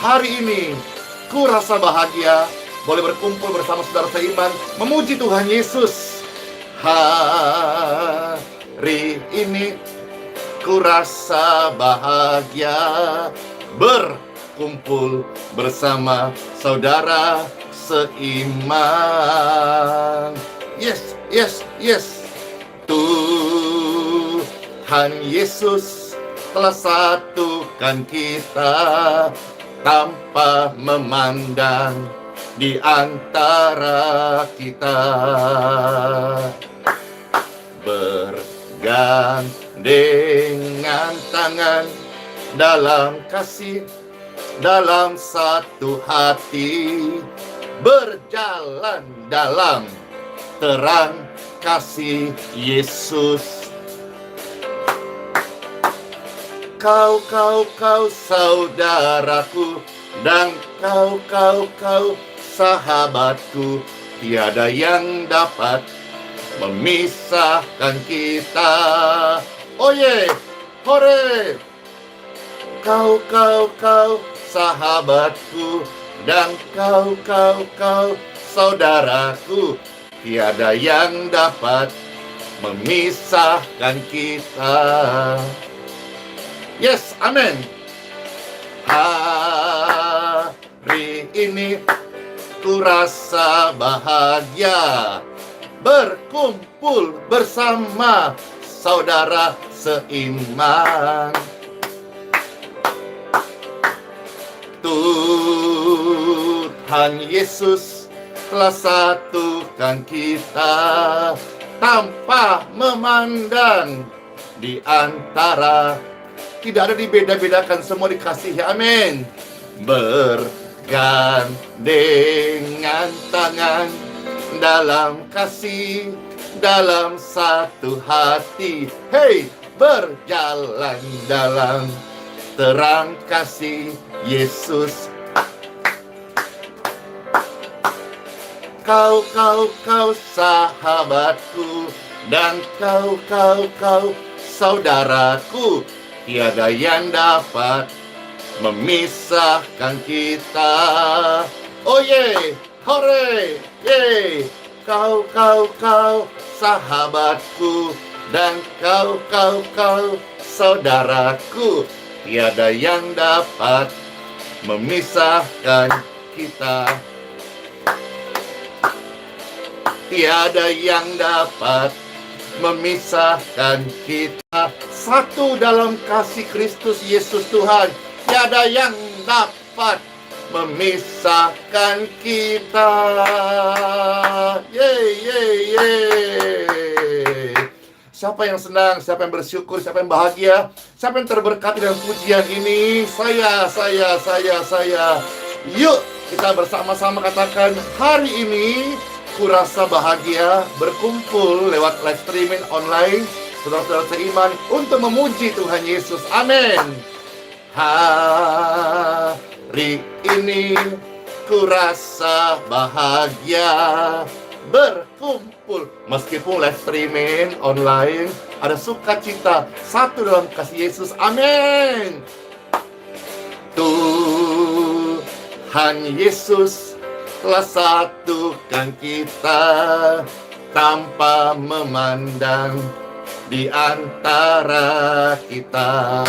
hari ini ku rasa bahagia boleh berkumpul bersama saudara seiman memuji Tuhan Yesus. Hari ini ku rasa bahagia berkumpul bersama saudara seiman. Yes, yes, yes. Tuhan Yesus telah satukan kita tanpa memandang di antara kita, bergandengan tangan dalam kasih, dalam satu hati, berjalan dalam terang kasih Yesus. Kau saudaraku, dan kau sahabatku, tiada yang dapat memisahkan kita. Oh ye, hore! Kau sahabatku, dan kau saudaraku, tiada yang dapat memisahkan kita. Yes, amin. Hari ini ku rasa bahagia berkumpul bersama saudara seiman. Tuhan Yesus telah satukan kita tanpa memandang di antara, tidak ada dibeda-bedakan, semua dikasihi, amin. Bergandengan tangan dalam kasih, dalam satu hati, hey, berjalan dalam terang kasih Yesus. Kau sahabatku, dan kau saudaraku, tiada yang dapat memisahkan kita. Oh ye, hore, ye. Kau sahabatku, dan kau saudaraku, tiada yang dapat memisahkan kita. Tiada yang dapat memisahkan kita. Satu dalam kasih Kristus Yesus Tuhan. Tiada yang dapat memisahkan kita. Yeay. Siapa yang senang, siapa yang bersyukur, siapa yang bahagia, siapa yang terberkati dengan pujian ini? Saya. Yuk kita bersama-sama katakan, hari ini ku rasa bahagia berkumpul lewat live streaming online saudara-saudara seiman untuk memuji Tuhan Yesus. Amin. Hari ini ku rasa bahagia berkumpul, meskipun live streaming online, ada sukacita satu dalam kasih Yesus. Amin. Tuhan Yesus telah satukan kita tanpa memandang di antara kita,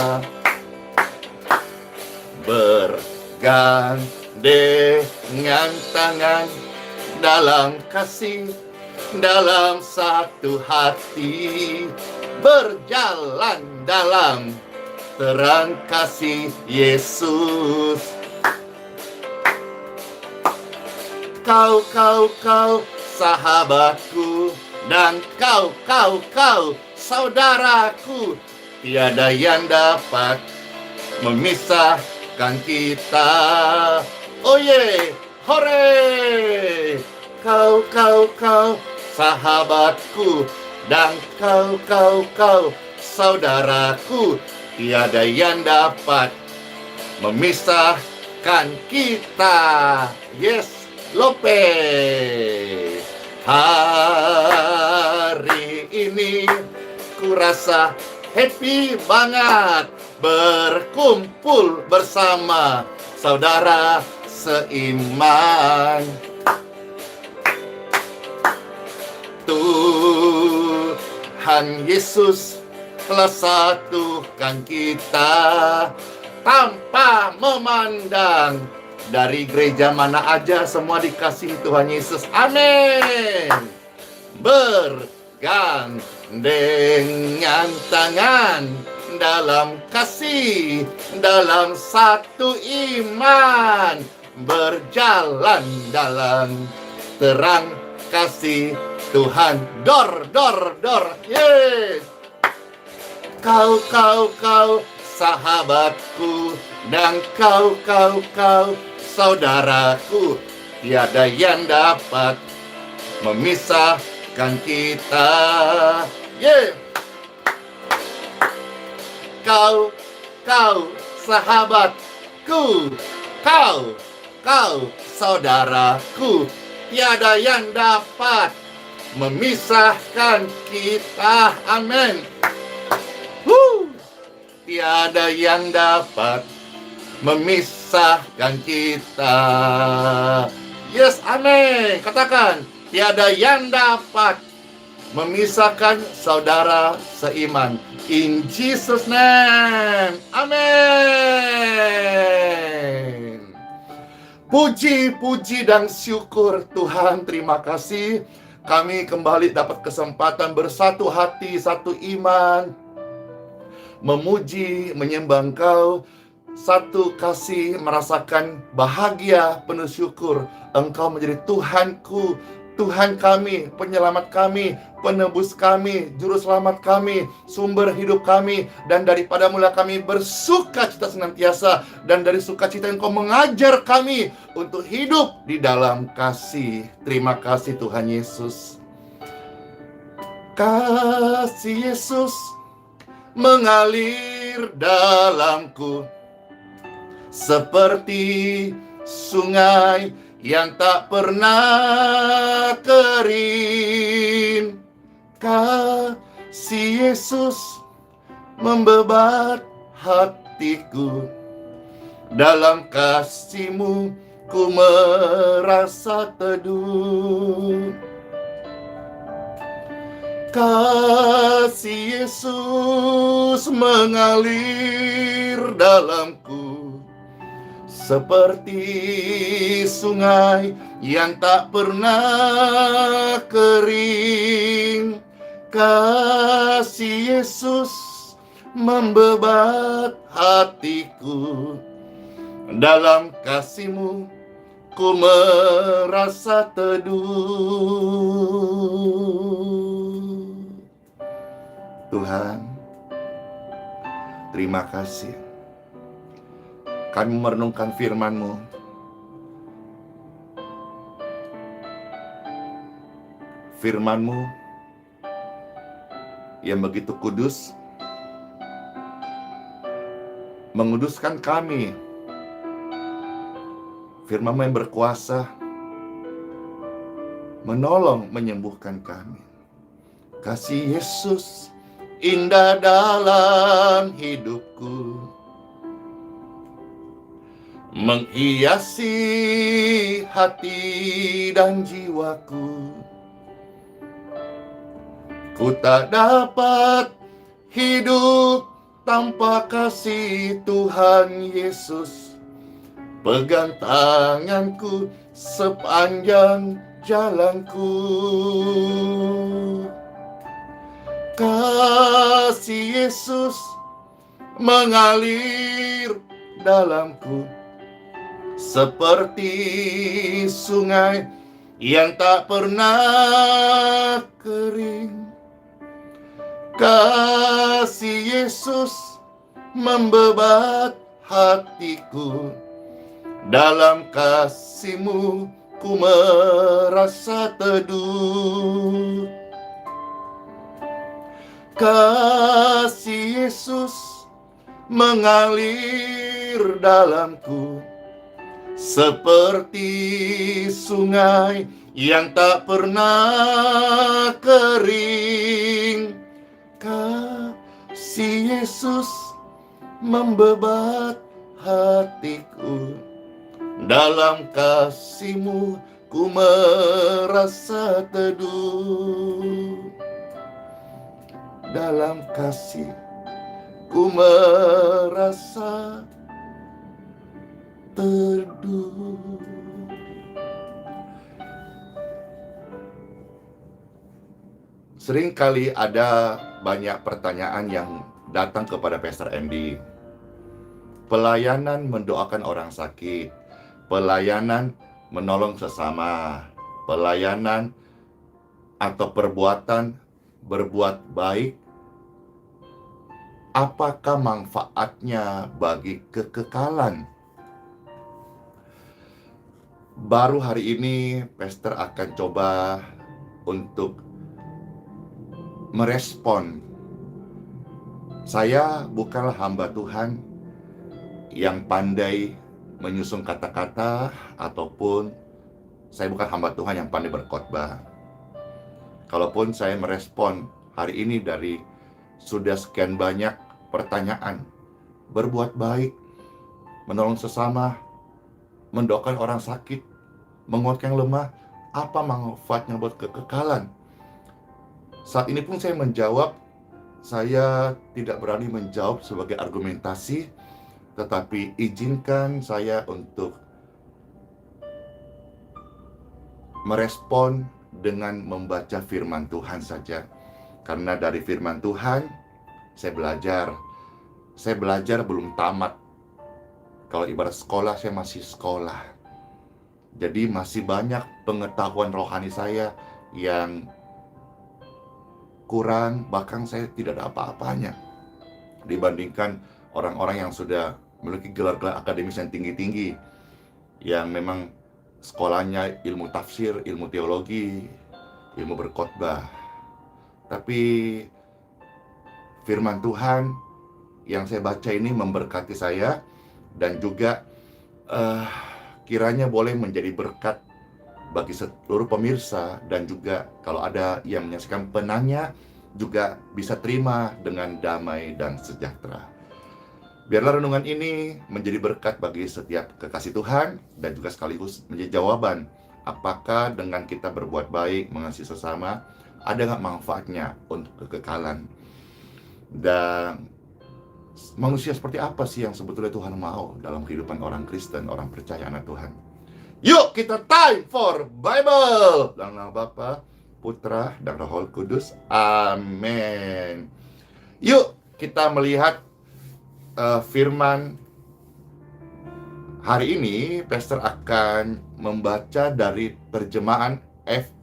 bergandengan tangan dalam kasih, dalam satu hati, berjalan dalam terang kasih Yesus. Kau sahabatku, dan kau saudaraku, tiada yang dapat memisahkan kita. Oh ye, hore! Kau sahabatku, dan kau saudaraku, tiada yang dapat memisahkan kita. Yes, Lope. Hari ini ku rasa happy banget berkumpul bersama saudara seiman. Tuhan Yesus telah satukan kita tanpa memandang dari gereja mana aja, semua dikasihi Tuhan Yesus. Amin. Bergandengan tangan dalam kasih, dalam satu iman, berjalan dalam terang kasih Tuhan. Dor, yes. Kau sahabatku, dan kau saudaraku, tiada yang dapat memisahkan kita. Yeah. Kau sahabatku, kau saudaraku, tiada yang dapat memisahkan kita. Amin. Tiada yang dapat memisahkan kita. Yes, amin. Katakan, tiada yang dapat memisahkan saudara seiman. In Jesus' name. Amin. Puji dan syukur Tuhan. Terima kasih. Kami kembali dapat kesempatan bersatu hati, satu iman, memuji, menyembah Engkau, satu kasih, merasakan bahagia, penuh syukur. Engkau menjadi Tuhanku, Tuhan kami, penyelamat kami, penebus kami, juru selamat kami, sumber hidup kami, dan daripada mula kami bersuka cita senantiasa, dan dari sukacita Engkau mengajar kami untuk hidup di dalam kasih. Terima kasih Tuhan Yesus. Kasih Yesus mengalir dalamku seperti sungai yang tak pernah kering. Kasih Yesus membebat hatiku, dalam kasih-Mu ku merasa teduh. Kasih Yesus mengalir dalamku seperti sungai yang tak pernah kering. Kasih Yesus membebat hatiku, dalam kasih-Mu ku merasa teduh. Tuhan, terima kasih. Kami merenungkan firman-Mu. Firman-Mu yang begitu kudus, menguduskan kami. Firman-Mu yang berkuasa, menolong, menyembuhkan kami. Kasih Yesus indah dalam hidupku, menghiasi hati dan jiwaku. Ku tak dapat hidup tanpa kasih Tuhan Yesus. Pegang tanganku sepanjang jalanku. Kasih Yesus mengalir dalamku seperti sungai yang tak pernah kering. Kasih Yesus membebat hatiku, dalam kasih-Mu ku merasa teduh. Kasih Yesus mengalir dalamku seperti sungai yang tak pernah kering. Kasih Yesus membebat hatiku, Dalam kasih-Mu ku merasa teduh. Dalam kasih ku merasa teduh. Seringkali ada banyak pertanyaan yang datang kepada Pastor Andy. Pelayanan mendoakan orang sakit, pelayanan menolong sesama, pelayanan atau perbuatan berbuat baik, apakah manfaatnya bagi kekekalan? Baru hari ini, Pastor akan coba untuk merespon. Saya bukanlah hamba Tuhan yang pandai menyusun kata-kata, ataupun saya bukan hamba Tuhan yang pandai berkhotbah. Kalaupun saya merespon hari ini dari sudah sekian banyak pertanyaan, berbuat baik, menolong sesama, mendoakan orang sakit, menguatkan yang lemah, apa manfaatnya buat kekekalan? Saat ini pun saya menjawab, saya tidak berani menjawab sebagai argumentasi, tetapi izinkan saya untuk merespon dengan membaca firman Tuhan saja. Karena dari firman Tuhan, saya belajar belum tamat. Kalau ibarat sekolah, saya masih sekolah. Jadi masih banyak pengetahuan rohani saya yang kurang, bahkan saya tidak ada apa-apanya dibandingkan orang-orang yang sudah memiliki gelar-gelar akademis yang tinggi-tinggi, yang memang sekolahnya ilmu tafsir, ilmu teologi, ilmu berkhotbah. Tapi firman Tuhan yang saya baca ini memberkati saya, dan juga kiranya boleh menjadi berkat bagi seluruh pemirsa, dan juga kalau ada yang menyaksikan penanya juga bisa terima dengan damai dan sejahtera. Biarlah renungan ini menjadi berkat bagi setiap kekasih Tuhan, dan juga sekaligus menjadi jawaban, apakah dengan kita berbuat baik, mengasihi sesama, ada nggak manfaatnya untuk kekekalan? Dan manusia seperti apa sih yang sebetulnya Tuhan mau dalam kehidupan orang Kristen, orang percaya anak Tuhan? Yuk kita time for Bible! Dalam nama Bapa, Putra, dan Roh Kudus. Amin. Yuk kita melihat firman hari ini. Pastor akan membaca dari terjemahan FAYH.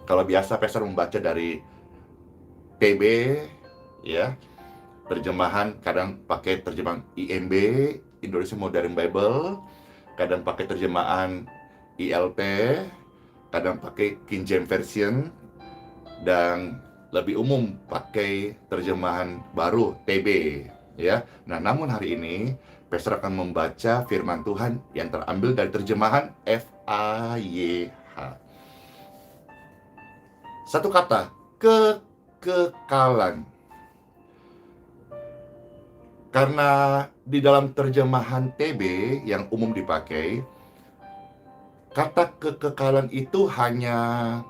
Kalau biasa Pastor membaca dari TB, ya. Terjemahan kadang pakai terjemahan IMB, Indonesia Modern Bible, kadang pakai terjemahan ILT, kadang pakai King James Version, dan lebih umum pakai terjemahan baru TB, ya. Nah, namun hari ini Pastor akan membaca firman Tuhan yang terambil dari terjemahan FAYH. Satu kata, kekekalan. Karena di dalam terjemahan TB yang umum dipakai, kata kekekalan itu hanya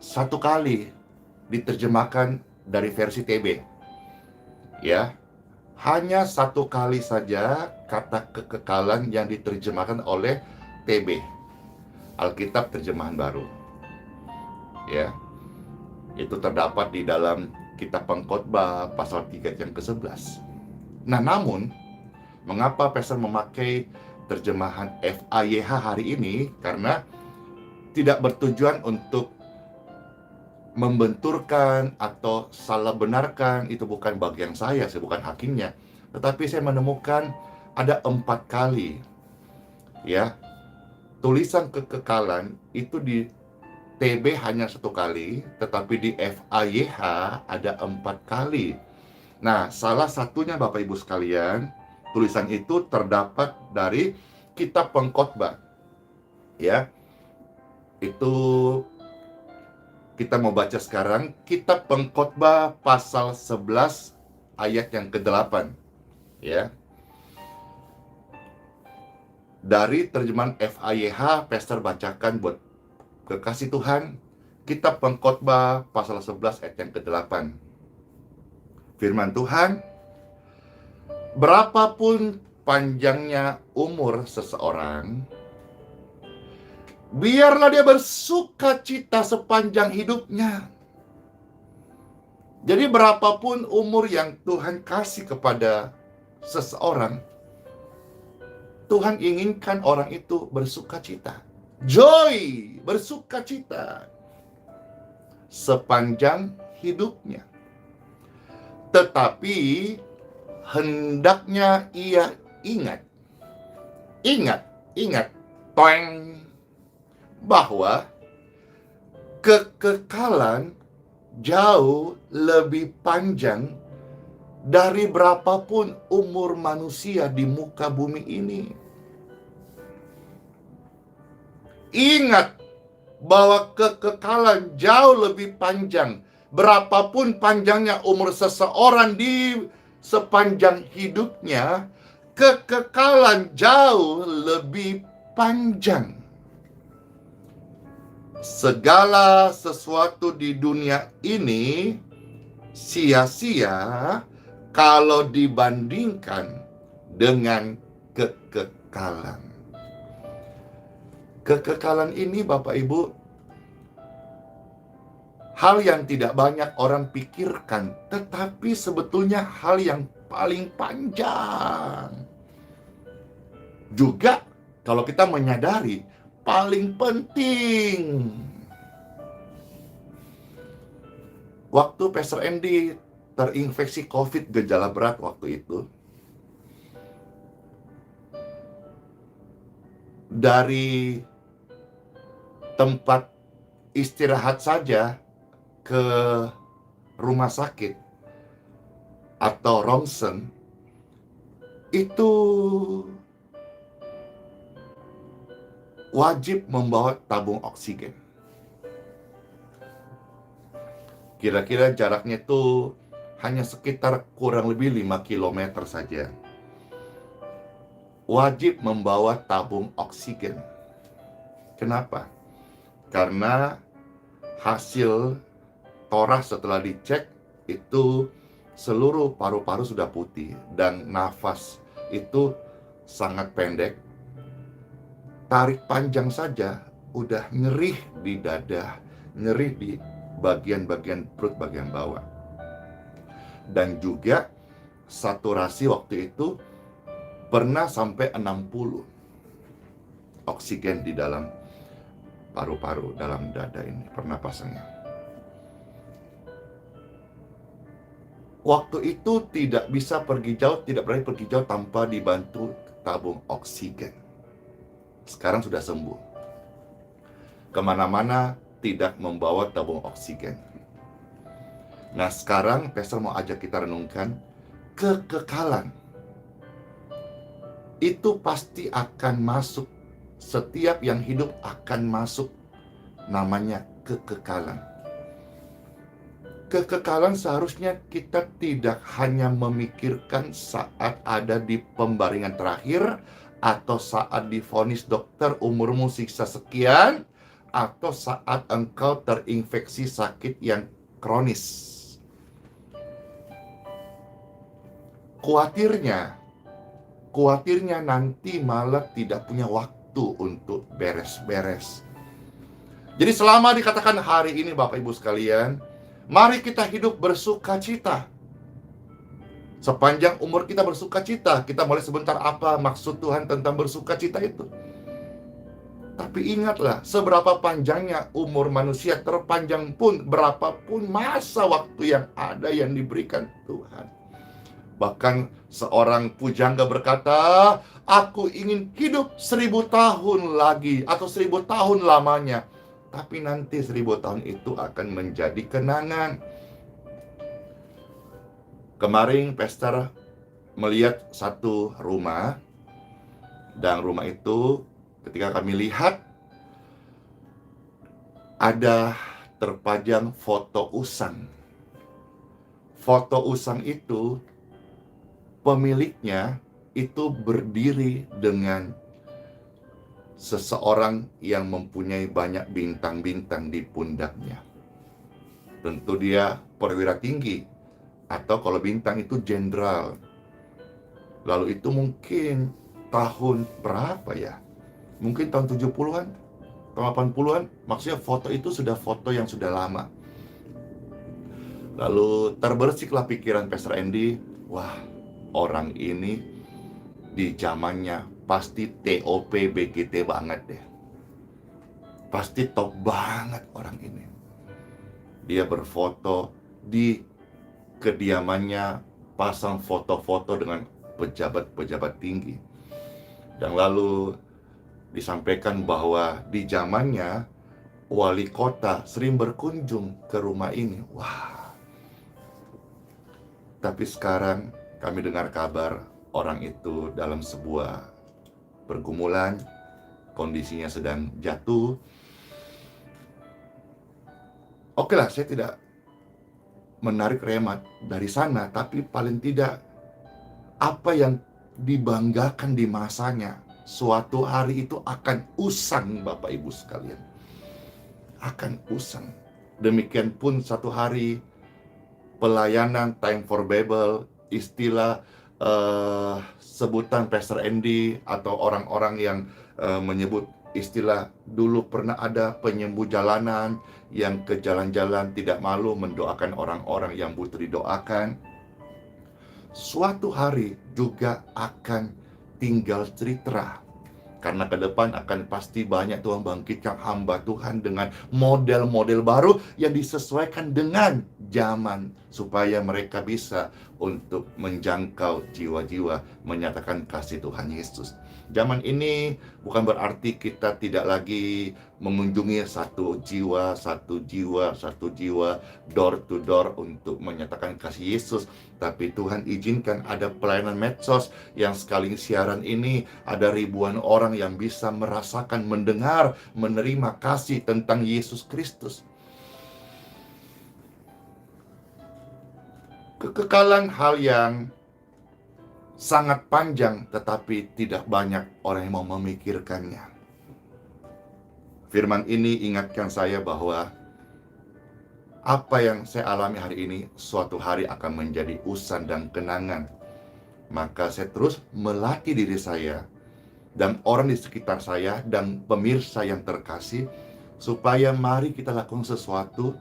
satu kali diterjemahkan dari versi TB, ya. Hanya satu kali saja kata kekekalan yang diterjemahkan oleh TB, Alkitab terjemahan baru, ya. Itu terdapat di dalam kitab Pengkhotbah pasal 3 yang ke-11. Nah, namun mengapa Pastor memakai terjemahan FAYH hari ini? Karena tidak bertujuan untuk membenturkan atau salah benarkan, itu bukan bagian saya bukan hakimnya. Tetapi saya menemukan ada 4 kali, ya, tulisan kekekalan itu di TB hanya 1 kali, tetapi di FAYH ada 4 kali. Nah, salah satunya Bapak Ibu sekalian, tulisan itu terdapat dari kitab Pengkhotbah, ya. Itu kita mau baca sekarang kitab Pengkhotbah pasal 11 ayat yang ke-8, ya. Dari terjemahan FAYH, Pastor bacakan buat kekasih Tuhan, Kitab Pengkhotbah pasal 11 ayat yang ke-8. Firman Tuhan, berapapun panjangnya umur seseorang, biarlah dia bersuka cita sepanjang hidupnya. Jadi berapapun umur yang Tuhan kasih kepada seseorang, Tuhan inginkan orang itu bersuka cita. Joy, bersuka cita sepanjang hidupnya. Tetapi hendaknya ia ingat, toeng, bahwa kekekalan jauh lebih panjang dari berapapun umur manusia di muka bumi ini. Ingat bahwa kekekalan jauh lebih panjang. Berapapun panjangnya umur seseorang di sepanjang hidupnya, kekekalan jauh lebih panjang. Segala sesuatu di dunia ini sia-sia kalau dibandingkan dengan kekekalan. Kekekalan ini, Bapak Ibu, hal yang tidak banyak orang pikirkan, tetapi sebetulnya hal yang paling panjang. Juga kalau kita menyadari, paling penting. Waktu Pastor Andy terinfeksi COVID, gejala berat waktu itu, dari tempat istirahat saja ke rumah sakit atau ronsen, itu wajib membawa tabung oksigen. Kira-kira jaraknya itu hanya sekitar kurang lebih 5 km saja. Wajib membawa tabung oksigen. Kenapa? Karena hasil toras setelah dicek itu seluruh paru-paru sudah putih dan nafas itu sangat pendek. Tarik panjang saja udah nyeri di dada, nyeri di bagian-bagian perut bagian bawah. Dan juga saturasi waktu itu pernah sampai 60 oksigen di dalam paru-paru, dalam dada ini pernapasannya. Waktu itu tidak bisa pergi jauh, tidak berani pergi jauh tanpa dibantu tabung oksigen. Sekarang sudah sembuh. Kemana-mana tidak membawa tabung oksigen. Nah, sekarang Pastor mau ajak kita renungkan kekekalan. Itu pasti akan masuk. Setiap yang hidup akan masuk. Namanya kekekalan. Kekekalan seharusnya kita tidak hanya memikirkan saat ada di pembaringan terakhir, atau saat divonis dokter umurmu siksa sekian, atau saat engkau terinfeksi sakit yang kronis. Khawatirnya nanti malah tidak punya waktu untuk beres-beres. Jadi selama dikatakan hari ini, Bapak Ibu sekalian, mari kita hidup bersuka cita. Sepanjang umur kita bersuka cita. Kita mulai sebentar apa maksud Tuhan tentang bersuka cita itu. Tapi ingatlah, seberapa panjangnya umur manusia, terpanjang pun, berapapun masa waktu yang ada yang diberikan Tuhan. Bahkan seorang pujangga berkata, aku ingin hidup 1000 tahun lagi, atau 1000 tahun lamanya. Tapi nanti 1000 tahun itu akan menjadi kenangan. Kemarin Pastor melihat satu rumah, dan rumah itu ketika kami lihat ada terpajang foto usang. Foto usang itu pemiliknya itu berdiri dengan seseorang yang mempunyai banyak bintang-bintang di pundaknya. Tentu dia perwira tinggi, atau kalau bintang itu jenderal. Lalu itu mungkin tahun berapa ya? Mungkin tahun 70-an, tahun 80-an. Maksudnya foto itu sudah foto yang sudah lama. Lalu terbersiklah pikiran Pastor Andy, wah, orang ini di zamannya pasti TOP BGT banget deh. Pasti top banget orang ini. Dia berfoto di kediamannya, pasang foto-foto dengan pejabat-pejabat tinggi. Dan lalu disampaikan bahwa di zamannya wali kota sering berkunjung ke rumah ini. Wah. Tapi sekarang kami dengar kabar orang itu dalam sebuah pergumulan, kondisinya sedang jatuh. Oke lah, saya tidak menarik remat dari sana, tapi paling tidak apa yang dibanggakan di masanya suatu hari itu akan usang, Bapak Ibu sekalian. Akan usang. Demikian pun satu hari pelayanan Time for Bible, istilah sebutan Pastor Andy atau orang-orang yang menyebut istilah, dulu pernah ada penyembuh jalanan yang ke jalan-jalan tidak malu mendoakan orang-orang yang butuh didoakan. Suatu hari juga akan tinggal cerita, karena ke depan akan pasti banyak Tuhan bangkitkan hamba Tuhan dengan model-model baru yang disesuaikan dengan zaman, supaya mereka bisa untuk menjangkau jiwa-jiwa, menyatakan kasih Tuhan Yesus. Zaman ini bukan berarti kita tidak lagi mengunjungi satu jiwa, door to door untuk menyatakan kasih Yesus. Tapi Tuhan izinkan ada pelayanan medsos yang sekali siaran ini ada ribuan orang yang bisa merasakan, mendengar, menerima kasih tentang Yesus Kristus. Kekekalan hal yang sangat panjang, tetapi tidak banyak orang yang mau memikirkannya. Firman ini ingatkan saya bahwa apa yang saya alami hari ini suatu hari akan menjadi usan dan kenangan. Maka saya terus melatih diri saya dan orang di sekitar saya dan pemirsa yang terkasih, supaya mari kita lakukan sesuatu.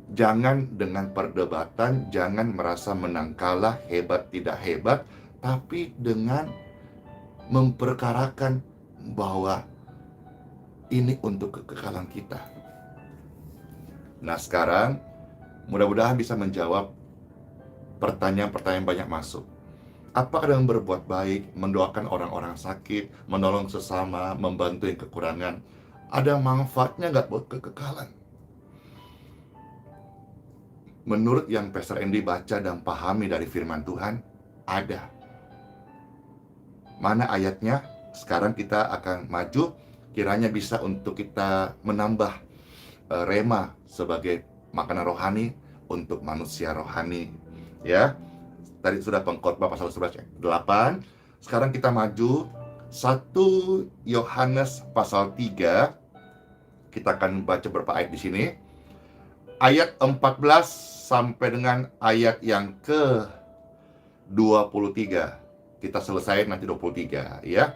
Jangan dengan perdebatan, jangan merasa menang kalah, hebat tidak hebat, tapi dengan memperkarakan bahwa ini untuk kekekalan kita. Nah, sekarang mudah-mudahan bisa menjawab pertanyaan-pertanyaan banyak masuk. Apakah dengan berbuat baik, mendoakan orang-orang sakit, menolong sesama, membantu yang kekurangan, ada manfaatnya nggak buat kekekalan? Menurut yang Pastor Andy baca dan pahami dari firman Tuhan, ada. Mana ayatnya? Sekarang kita akan maju, kiranya bisa untuk kita menambah rema sebagai makanan rohani untuk manusia rohani. Ya, tadi sudah pengkhotbah pasal 11 8. Sekarang kita maju 1 Yohanes pasal 3. Kita akan baca beberapa ayat di sini. Ayat 14 sampai dengan ayat yang ke-23. Kita selesai nanti 23 ya.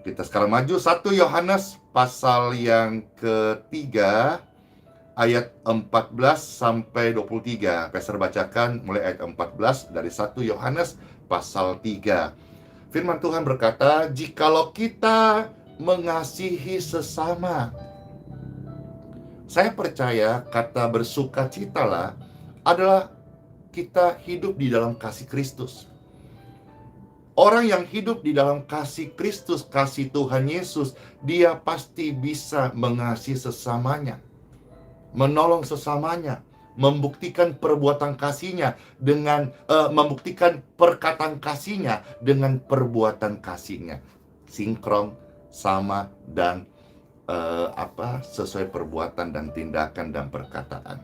Kita sekarang maju 1 Yohanes pasal yang ketiga, ayat 14 sampai 23. Pastor bacakan mulai ayat 14 dari 1 Yohanes pasal 3. Firman Tuhan berkata, jikalau kita mengasihi sesama. Saya percaya kata bersukacitalah adalah kita hidup di dalam kasih Kristus. Orang yang hidup di dalam kasih Kristus, kasih Tuhan Yesus, dia pasti bisa mengasihi sesamanya, menolong sesamanya, membuktikan perbuatan kasihnya dengan membuktikan perkataan kasihnya dengan perbuatan kasihnya, sinkron, sama, dan sesuai perbuatan dan tindakan dan perkataan.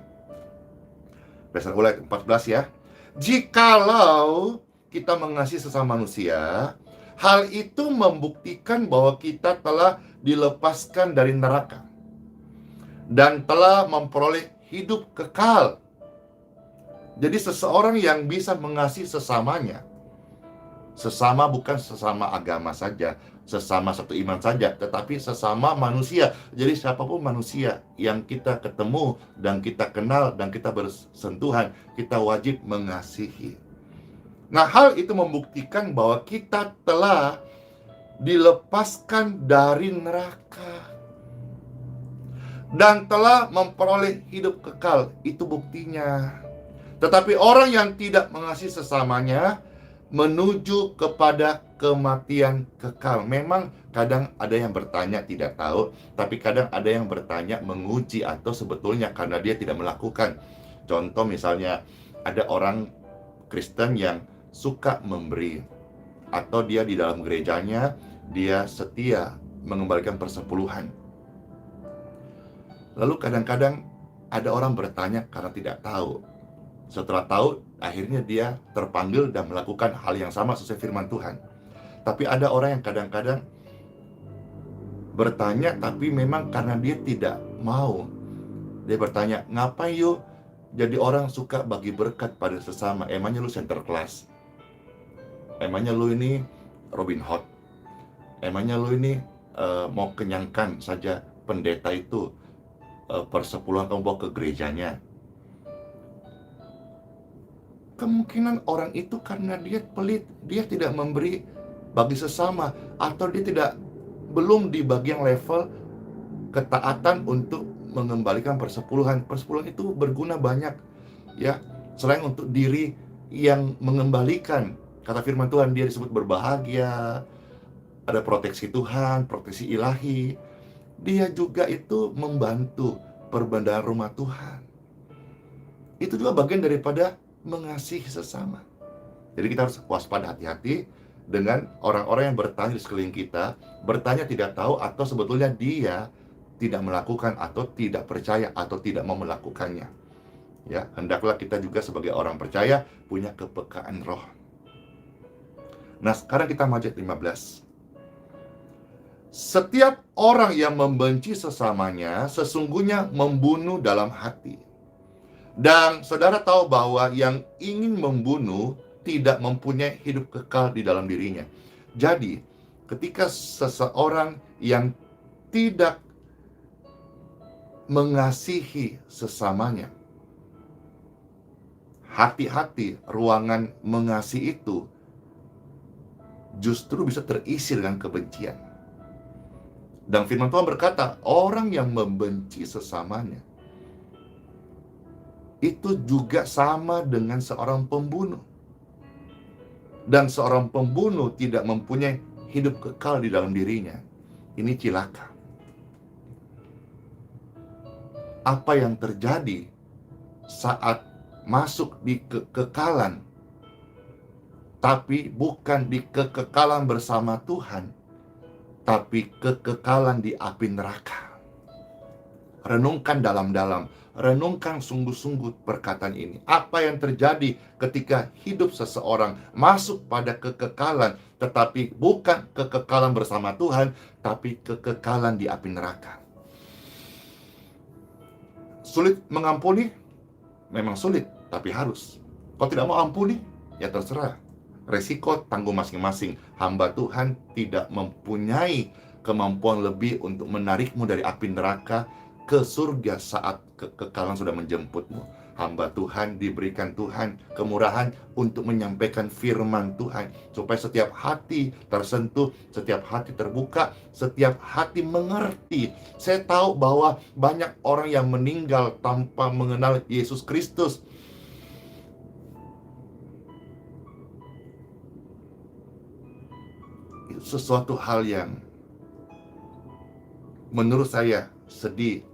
Pasal ulang 14 ya. Jikalau kita mengasihi sesama manusia, Hal itu membuktikan bahwa kita telah dilepaskan dari neraka dan telah memperoleh hidup kekal. Jadi seseorang yang bisa mengasihi sesamanya, sesama bukan sesama agama saja, sesama satu iman saja, tetapi sesama manusia. Jadi siapapun manusia yang kita ketemu dan kita kenal dan kita bersentuhan, kita wajib mengasihi. Nah, hal itu membuktikan bahwa kita telah dilepaskan dari neraka dan telah memperoleh hidup kekal. Itu buktinya. Tetapi orang yang tidak mengasihi sesamanya menuju kepada kematian kekal. Memang kadang ada yang bertanya tidak tahu, tapi kadang ada yang bertanya menguji atau sebetulnya karena dia tidak melakukan. Contoh misalnya ada orang Kristen yang suka memberi, atau dia di dalam gerejanya dia setia mengembalikan persepuluhan. Lalu kadang-kadang ada orang bertanya karena tidak tahu. Setelah tahu, akhirnya dia terpanggil dan melakukan hal yang sama sesuai firman Tuhan. Tapi ada orang yang kadang-kadang bertanya tapi memang karena dia tidak mau. Dia bertanya, ngapain yuk jadi orang suka bagi berkat pada sesama? Emangnya lu center class? Emangnya lu ini Robin Hood? Emangnya lu ini mau kenyangkan saja pendeta itu persepuluhan kamu bawa ke gerejanya? Kemungkinan orang itu karena dia pelit, dia tidak memberi bagi sesama, atau dia belum di bagian level ketaatan untuk mengembalikan persepuluhan. Persepuluhan itu berguna banyak, ya. Selain untuk diri yang mengembalikan, kata firman Tuhan dia disebut berbahagia, ada proteksi Tuhan, proteksi ilahi. Dia juga itu membantu perbendaharian rumah Tuhan. Itu juga bagian daripada mengasihi sesama. Jadi kita harus waspada, hati-hati dengan orang-orang yang bertanya di sekeliling kita, bertanya tidak tahu atau sebetulnya dia tidak melakukan atau tidak percaya atau tidak mau melakukannya. Ya, hendaklah kita juga sebagai orang percaya punya kepekaan roh. Nah, sekarang kita maju ayat 15. Setiap orang yang membenci sesamanya sesungguhnya membunuh dalam hati. Dan saudara tahu bahwa yang ingin membunuh tidak mempunyai hidup kekal di dalam dirinya. Jadi, ketika seseorang yang tidak mengasihi sesamanya, hati-hati, ruangan mengasihi itu justru bisa terisi dengan kebencian. Dan firman Tuhan berkata, orang yang membenci sesamanya itu juga sama dengan seorang pembunuh. Dan seorang pembunuh tidak mempunyai hidup kekal di dalam dirinya. Ini cilaka. Apa yang terjadi saat masuk di kekekalan, tapi bukan di kekekalan bersama Tuhan, tapi kekekalan di api neraka. Renungkan dalam-dalam, renungkan sungguh-sungguh perkataan ini. Apa yang terjadi ketika hidup seseorang masuk pada kekekalan, tetapi bukan kekekalan bersama Tuhan, tapi kekekalan di api neraka. Sulit mengampuni? Memang sulit, tapi harus. Kalau tidak mau ampuni, ya terserah. Resiko tanggung masing-masing. Hamba Tuhan tidak mempunyai kemampuan lebih untuk menarikmu dari api neraka ke surga saat kekekalan sudah menjemputmu. Hamba Tuhan diberikan Tuhan kemurahan untuk menyampaikan firman Tuhan, supaya setiap hati tersentuh, setiap hati terbuka, setiap hati mengerti. Saya tahu bahwa banyak orang yang meninggal tanpa mengenal Yesus Kristus. Itu sesuatu hal yang menurut saya sedih,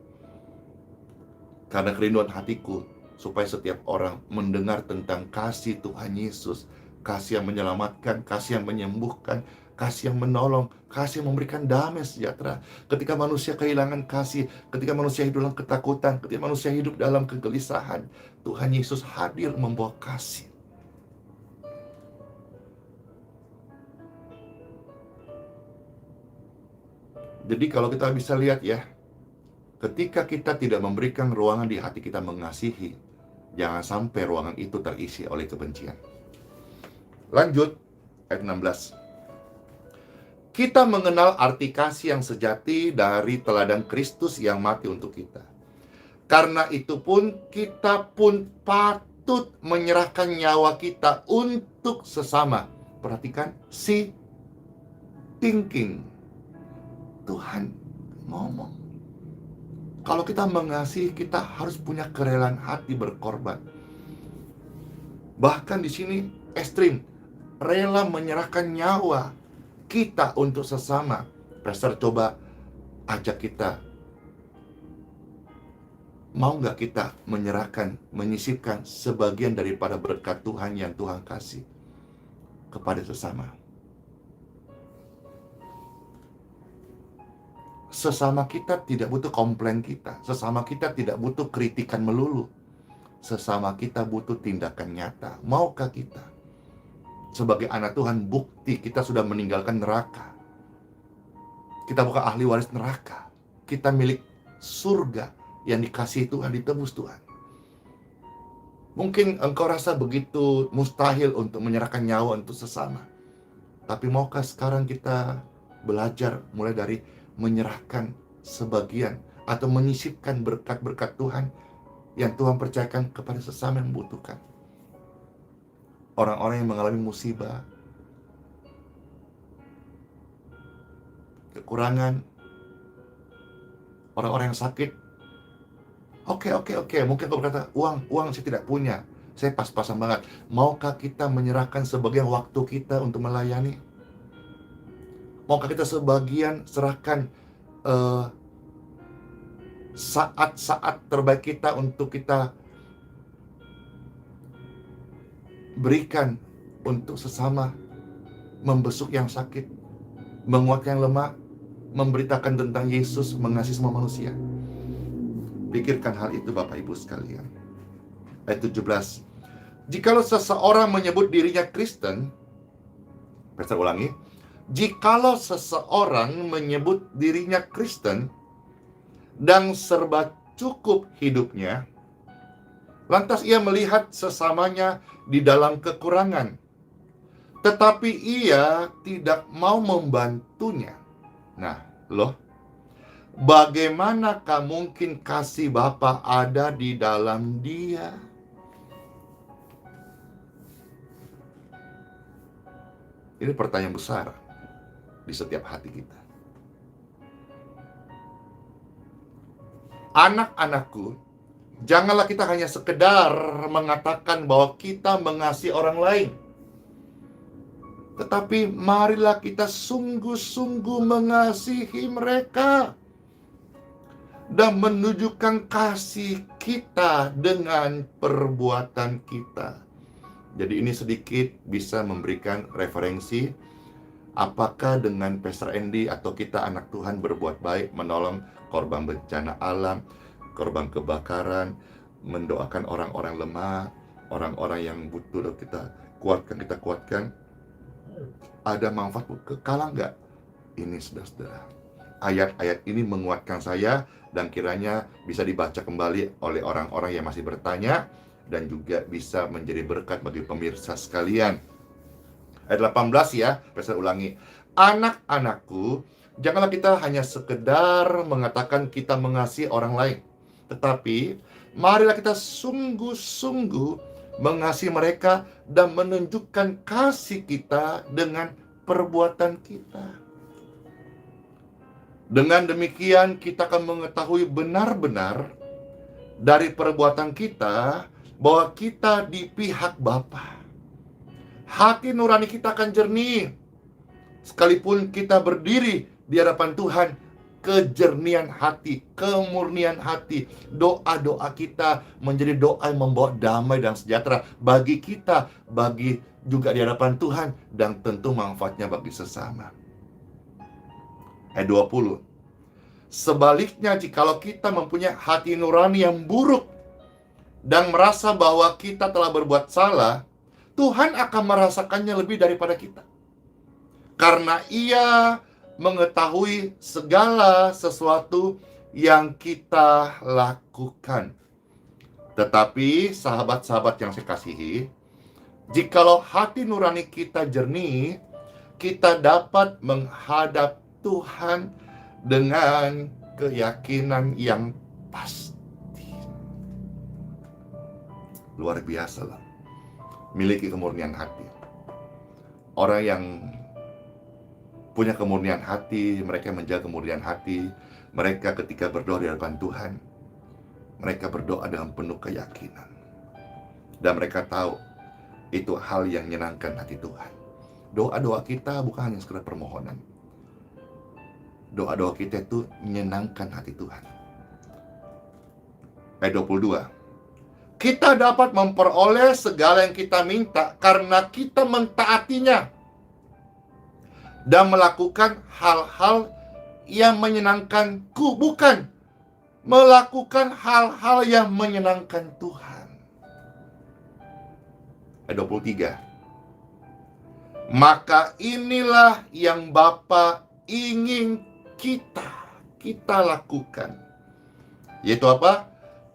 karena kerinduan hatiku supaya setiap orang mendengar tentang kasih Tuhan Yesus, kasih yang menyelamatkan, kasih yang menyembuhkan, kasih yang menolong, kasih yang memberikan damai sejahtera. Ketika manusia kehilangan kasih, ketika manusia hidup dalam ketakutan, ketika manusia hidup dalam kegelisahan, Tuhan Yesus hadir membawa kasih. Jadi kalau kita bisa lihat ya, ketika kita tidak memberikan ruangan di hati kita mengasihi, jangan sampai ruangan itu terisi oleh kebencian. Lanjut, ayat 16. Kita mengenal arti kasih yang sejati dari teladan Kristus yang mati untuk kita. Karena itu pun, kita pun patut menyerahkan nyawa kita untuk sesama. Perhatikan, thinking. Tuhan ngomong. Kalau kita mengasihi, kita harus punya kerelaan hati berkorban. Bahkan di sini ekstrim, rela menyerahkan nyawa kita untuk sesama. Pastor coba ajak kita, mau nggak kita menyerahkan, menyisipkan sebagian daripada berkat Tuhan yang Tuhan kasih kepada sesama. Sesama kita tidak butuh komplain kita. Sesama kita tidak butuh kritikan melulu. Sesama kita butuh tindakan nyata. Maukah kita sebagai anak Tuhan bukti kita sudah meninggalkan neraka? Kita bukan ahli waris neraka. Kita milik surga yang dikasihi Tuhan, ditebus Tuhan. Mungkin engkau rasa begitu mustahil untuk menyerahkan nyawa untuk sesama. Tapi maukah sekarang kita belajar mulai dari menyerahkan sebagian atau menyisipkan berkat-berkat Tuhan yang Tuhan percayakan kepada sesama yang membutuhkan. Orang-orang yang mengalami musibah, kekurangan, orang-orang yang sakit. Oke. Mungkin kau berkata, uang saya tidak punya, saya pas-pasan banget. Maukah kita menyerahkan sebagian waktu kita untuk melayani? Maukah kita sebagian serahkan saat-saat terbaik kita untuk kita berikan untuk sesama, membesuk yang sakit, menguatkan yang lemah, memberitakan tentang Yesus, mengasihi semua manusia. Pikirkan hal itu Bapak Ibu sekalian. Ayat 17. Jikalau seseorang menyebut dirinya Kristen, saya ulangi, jikalau seseorang menyebut dirinya Kristen dan serba cukup hidupnya, lantas ia melihat sesamanya di dalam kekurangan, tetapi ia tidak mau membantunya. Nah, bagaimanakah mungkin kasih Bapa ada di dalam dia? Ini pertanyaan besar di setiap hati kita. Anak-anakku, janganlah kita hanya sekedar mengatakan bahwa kita mengasihi orang lain, tetapi marilah kita sungguh-sungguh mengasihi mereka dan menunjukkan kasih kita dengan perbuatan kita. Jadi ini sedikit bisa memberikan referensi apakah dengan Pastor Andy atau kita anak Tuhan berbuat baik, menolong korban bencana alam, korban kebakaran, mendoakan orang-orang lemah, orang-orang yang butuh kita kuatkan, ada manfaat kekal nggak? Ini saudara-saudara, ayat-ayat ini menguatkan saya dan kiranya bisa dibaca kembali oleh orang-orang yang masih bertanya dan juga bisa menjadi berkat bagi pemirsa sekalian. Ayat 18 ya, saya ulangi. Anak-anakku, janganlah kita hanya sekedar mengatakan kita mengasihi orang lain, tetapi marilah kita sungguh-sungguh mengasihi mereka dan menunjukkan kasih kita dengan perbuatan kita. Dengan demikian kita akan mengetahui benar-benar dari perbuatan kita bahwa kita di pihak Bapa. Hati nurani kita akan jernih. Sekalipun kita berdiri di hadapan Tuhan, kejernihan hati, kemurnian hati, doa-doa kita menjadi doa yang membawa damai dan sejahtera bagi kita, bagi juga di hadapan Tuhan, dan tentu manfaatnya bagi sesama. Ayat 20. Sebaliknya, jikalau kita mempunyai hati nurani yang buruk dan merasa bahwa kita telah berbuat salah, Tuhan akan merasakannya lebih daripada kita. Karena Ia mengetahui segala sesuatu yang kita lakukan. Tetapi sahabat-sahabat yang saya kasihi, jikalau hati nurani kita jernih, kita dapat menghadap Tuhan dengan keyakinan yang pasti. Luar biasa lah. Miliki kemurnian hati. Orang yang punya kemurnian hati, mereka menjaga kemurnian hati, mereka ketika berdoa di hadapan Tuhan, mereka berdoa dengan penuh keyakinan. Dan mereka tahu itu hal yang menyenangkan hati Tuhan. Doa-doa kita bukan hanya sekedar permohonan. Doa-doa kita itu menyenangkan hati Tuhan. Ayat 22. Kita dapat memperoleh segala yang kita minta karena kita mentaatinya dan melakukan hal-hal yang menyenangkanku, bukan melakukan hal-hal yang menyenangkan Tuhan. Ayat 23. Maka inilah yang Bapa ingin kita lakukan. Yaitu apa?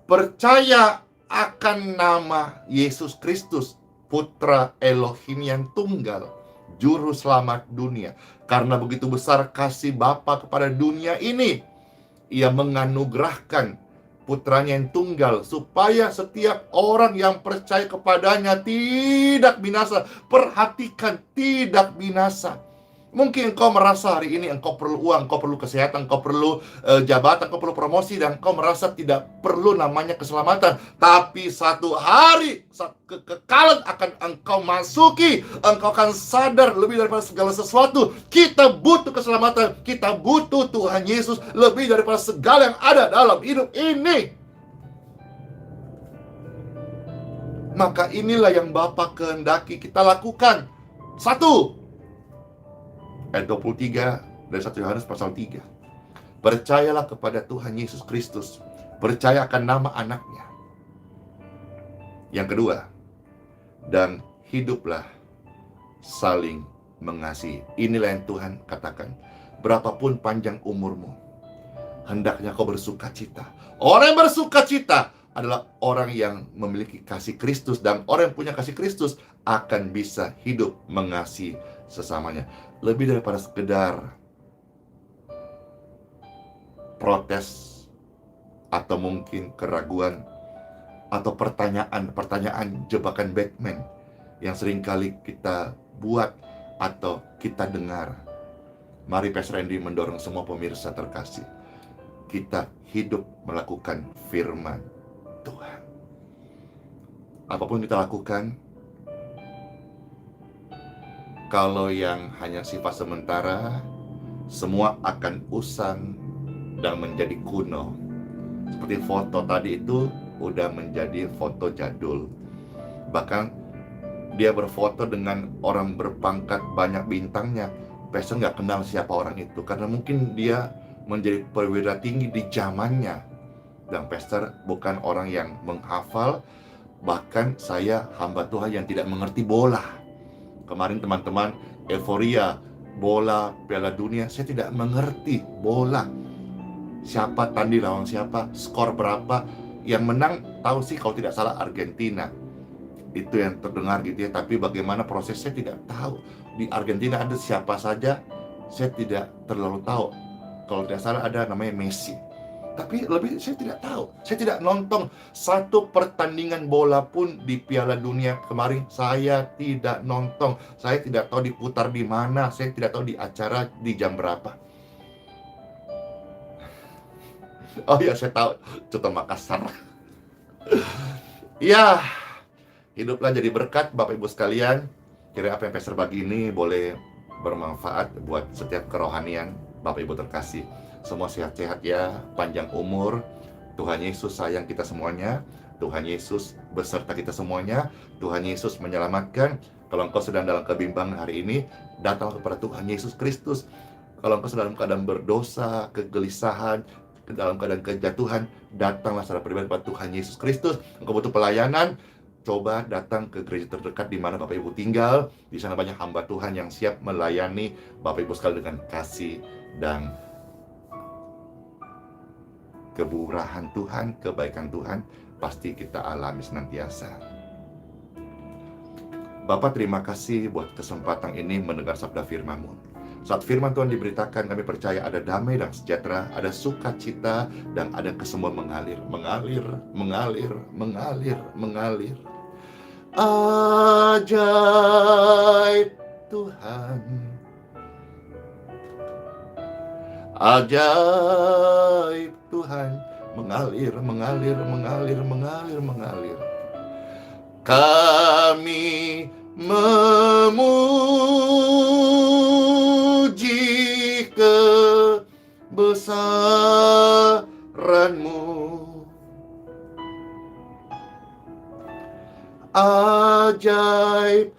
Percaya akan nama Yesus Kristus, Putra Elohim yang tunggal, Juru Selamat dunia. Karena begitu besar kasih Bapa kepada dunia ini, Ia menganugerahkan putranya yang tunggal, supaya setiap orang yang percaya kepadanya tidak binasa. Perhatikan, tidak binasa. Mungkin engkau merasa hari ini engkau perlu uang, engkau perlu kesehatan, engkau perlu jabatan, engkau perlu promosi, dan engkau merasa tidak perlu namanya keselamatan. Tapi satu hari kekekalan akan engkau masuki. Engkau akan sadar lebih daripada segala sesuatu, kita butuh keselamatan, kita butuh Tuhan Yesus lebih daripada segala yang ada dalam hidup ini. Maka inilah yang Bapa kehendaki kita lakukan. 1. Ayat 23 dari 1 Yohanes pasal 3. Percayalah kepada Tuhan Yesus Kristus. Percaya akan nama anaknya. Yang kedua, dan hiduplah saling mengasihi. Inilah yang Tuhan katakan. Berapapun panjang umurmu, hendaknya kau bersuka cita. Orang yang bersuka cita adalah orang yang memiliki kasih Kristus. Dan orang yang punya kasih Kristus akan bisa hidup mengasihi sesamanya. Lebih daripada sekedar protes atau mungkin keraguan atau pertanyaan jebakan Batman yang seringkali kita buat atau kita dengar. Mari Pastor Randy mendorong semua pemirsa terkasih, kita hidup melakukan firman Tuhan. Apapun kita lakukan, kalau yang hanya sifat sementara, semua akan usang dan menjadi kuno. Seperti foto tadi itu udah menjadi foto jadul. Bahkan dia berfoto dengan orang berpangkat banyak bintangnya. Pastor nggak kenal siapa orang itu, karena mungkin dia menjadi perwira tinggi di zamannya. Dan Pastor bukan orang yang menghafal. Bahkan saya hamba Tuhan yang tidak mengerti bola. Kemarin teman-teman euforia bola Piala Dunia, saya tidak mengerti bola. Siapa tanding lawan siapa, skor berapa. Yang menang tahu sih kalau tidak salah Argentina. Itu yang terdengar gitu ya. Tapi bagaimana prosesnya tidak tahu. Di Argentina ada siapa saja, saya tidak terlalu tahu. Kalau tidak salah ada namanya Messi. Tapi lebih saya tidak tahu. Saya tidak nonton satu pertandingan bola pun di Piala Dunia kemarin. Saya tidak nonton. Saya tidak tahu diputar di mana. Saya tidak tahu di acara di jam berapa. Oh ya, saya tahu. Contoh Makassar. Ya, hiduplah jadi berkat Bapak Ibu sekalian. Kira apa yang Pastor bagi ini boleh bermanfaat buat setiap kerohanian Bapak Ibu terkasih. Semua sehat-sehat ya, panjang umur. Tuhan Yesus sayang kita semuanya. Tuhan Yesus beserta kita semuanya. Tuhan Yesus menyelamatkan. Kalau engkau sedang dalam kebimbangan hari ini, datang kepada Tuhan Yesus Kristus. Kalau engkau sedang dalam keadaan berdosa, kegelisahan, dalam keadaan kejatuhan, datanglah secara pribadi kepada Tuhan Yesus Kristus. Engkau butuh pelayanan, coba datang ke gereja terdekat di mana Bapak Ibu tinggal. Di sana banyak hamba Tuhan yang siap melayani Bapak Ibu sekalian dengan kasih dan kemurahan Tuhan, kebaikan Tuhan pasti kita alami senantiasa. Bapak, terima kasih buat kesempatan ini mendengar sabda firman-Mu. Saat firman Tuhan diberitakan, kami percaya ada damai dan sejahtera, ada sukacita, dan ada kesembuhan mengalir, mengalir, mengalir, mengalir, mengalir. Ajaib Tuhan, ajaib Tuhan, mengalir, mengalir, mengalir, mengalir, mengalir. Kami memuji kebesaran-Mu. Ajaib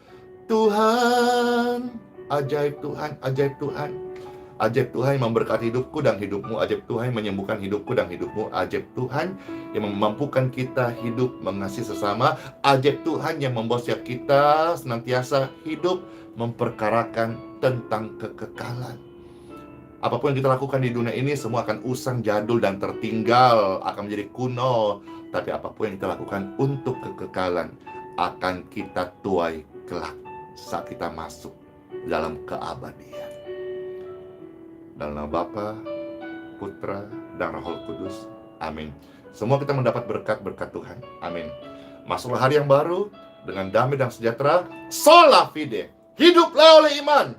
Tuhan, ajaib Tuhan, ajaib Tuhan. Ajaib Tuhan yang memberkati hidupku dan hidupmu. Ajaib Tuhan yang menyembuhkan hidupku dan hidupmu. Ajaib Tuhan yang memampukan kita hidup mengasihi sesama. Ajaib Tuhan yang membawa setiap kita senantiasa hidup memperkarakan tentang kekekalan. Apapun yang kita lakukan di dunia ini semua akan usang, jadul, dan tertinggal, akan menjadi kuno. Tapi apapun yang kita lakukan untuk kekekalan akan kita tuai kelak saat kita masuk dalam keabadian. Dalam nama Bapa, Putra, dan Roh Kudus. Amin. Semua kita mendapat berkat-berkat Tuhan. Amin. Masuklah hari yang baru dengan damai dan sejahtera. Sola fide. Hiduplah oleh iman.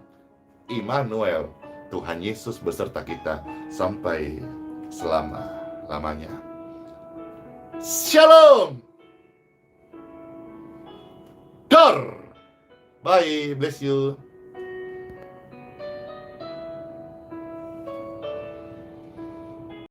Immanuel. Tuhan Yesus beserta kita sampai selama-lamanya. Shalom. Dar. Bye. Bless you.